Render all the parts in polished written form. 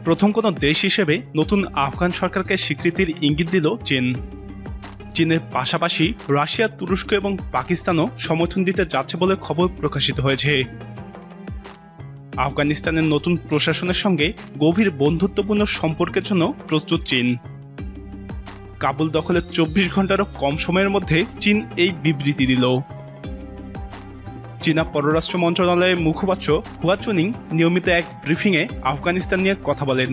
প্রথম কোনো দেশ হিসেবে নতুন আফগান সরকারকে স্বীকৃতির ইঙ্গিত দিল চীন। চীনের পাশাপাশি রাশিয়া, তুরস্ক এবং পাকিস্তানও সমর্থন দিতে যাচ্ছে বলে খবর প্রকাশিত হয়েছে। আফগানিস্তানের নতুন প্রশাসনের সঙ্গে গভীর বন্ধুত্বপূর্ণ সম্পর্কের জন্য প্রস্তুত চীন। কাবুল দখলের 24 ঘন্টারও কম সময়ের মধ্যে চীন এই বিবৃতি দিল। চীনা পররাষ্ট্র মন্ত্রণালয়ের মুখপাত্র হুয়া চুনিং নিয়মিত এক ব্রিফিংয়ে আফগানিস্তান নিয়ে কথা বলেন।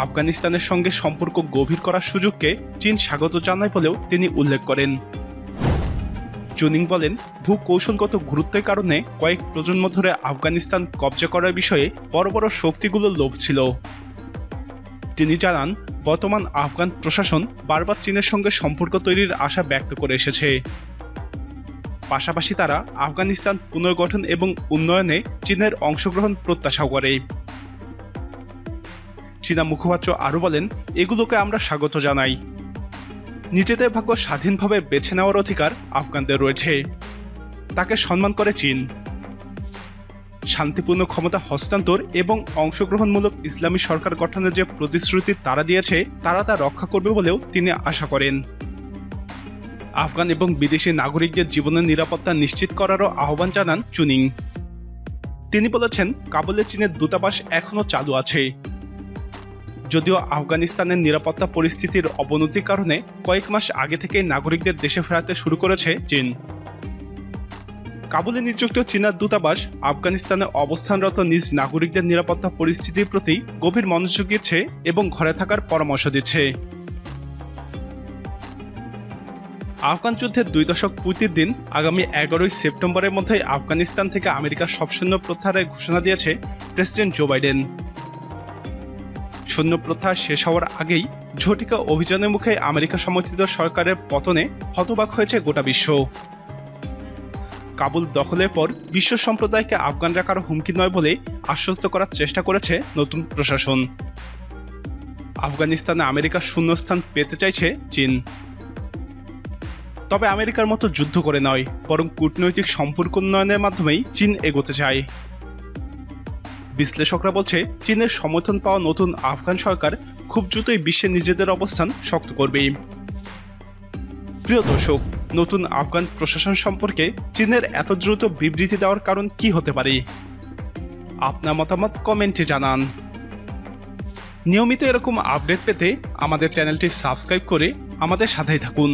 আফগানিস্তানের সঙ্গে সম্পর্ক গভীর করার সুযোগকে চীন স্বাগত জানায় বলেও তিনি উল্লেখ করেন। চুনিং বলেন, ভূকৌশলগত গুরুত্বের কারণে কয়েক প্রজন্ম ধরে আফগানিস্তান কবজা করার বিষয়ে বড় বড় শক্তিগুলোর লোভ ছিল। তিনি জানান, বর্তমান আফগান প্রশাসন বারবার চীনের সঙ্গে সম্পর্ক তৈরির আশা ব্যক্ত করে এসেছে। পাশাপাশি তারা আফগানিস্তান পুনর্গঠন এবং উন্নয়নে চীনের অংশগ্রহণ প্রত্যাশা করে। চীনা মুখপাত্র আরও বলেন, এগুলোকে আমরা স্বাগত জানাই। নিজেদের ভাগ্য স্বাধীনভাবে বেছে নেওয়ার অধিকার আফগানদের রয়েছে, তাকে সম্মান করে চীন। শান্তিপূর্ণ ক্ষমতা হস্তান্তর এবং অংশগ্রহণমূলক ইসলামী সরকার গঠনের যে প্রতিশ্রুতি তারা দিয়েছে তারা তা রক্ষা করবে বলেও তিনি আশা করেন। আফগান এবং বিদেশি নাগরিকদের জীবনের নিরাপত্তা নিশ্চিত করারও আহ্বান জানান চুনিং। তিনি বলেছেন, কাবুলে চীনের দূতাবাস এখনও চালু আছে। যদিও আফগানিস্তানের নিরাপত্তা পরিস্থিতির অবনতির কারণে কয়েক মাস আগে থেকেই নাগরিকদের দেশে ফেরাতে শুরু করেছে চীন। কাবুলে নিযুক্ত চীনা দূতাবাস আফগানিস্তানে অবস্থানরত নিজ নাগরিকদের নিরাপত্তা পরিস্থিতির প্রতি গভীর মনোযোগ দিচ্ছে এবং ঘরে থাকার পরামর্শ দিচ্ছে। আফগান যুদ্ধের 2 দশক পূর্তির দিন আগামী 11 সেপ্টেম্বরের মধ্যে আফগানিস্তান থেকে আমেরিকার সব সৈন্য প্রত্যাহারের ঘোষণা দিয়েছে প্রেসিডেন্ট জো বাইডেন। সৈন্য প্রত্যাহার শেষ হওয়ার আগেই ঝটিকা অভিযানের মুখে আমেরিকা সমর্থিত সরকারের পতনে হতবাক হয়েছে গোটা বিশ্ব। কাবুল দখলের পর বিশ্ব সম্প্রদায়কে আফগানরা কারো হুমকি নয় বলে আশ্বস্ত করার চেষ্টা করেছে নতুন প্রশাসন। আফগানিস্তানে আমেরিকার শূন্যস্থান পেতে চাইছে চীন। তবে আমেরিকার মতো যুদ্ধ করে নয়, বরং কূটনৈতিক সম্পর্ক উন্নয়নের মাধ্যমেই চীন এগোতে চায়। বিশ্লেষকরা বলছে, চীনের সমর্থন পাওয়া নতুন আফগান সরকার খুব দ্রুতই বিশ্বে নিজেদের অবস্থান শক্ত করবে। প্রিয় দর্শক, নতুন আফগান প্রশাসন সম্পর্কে চীনের এত দ্রুত বিবৃতি দেওয়ার কারণ কি হতে পারে? আপনার মতামত কমেন্টে জানান। নিয়মিত এরকম আপডেট পেতে আমাদের চ্যানেলটি সাবস্ক্রাইব করে আমাদের সাথেই থাকুন।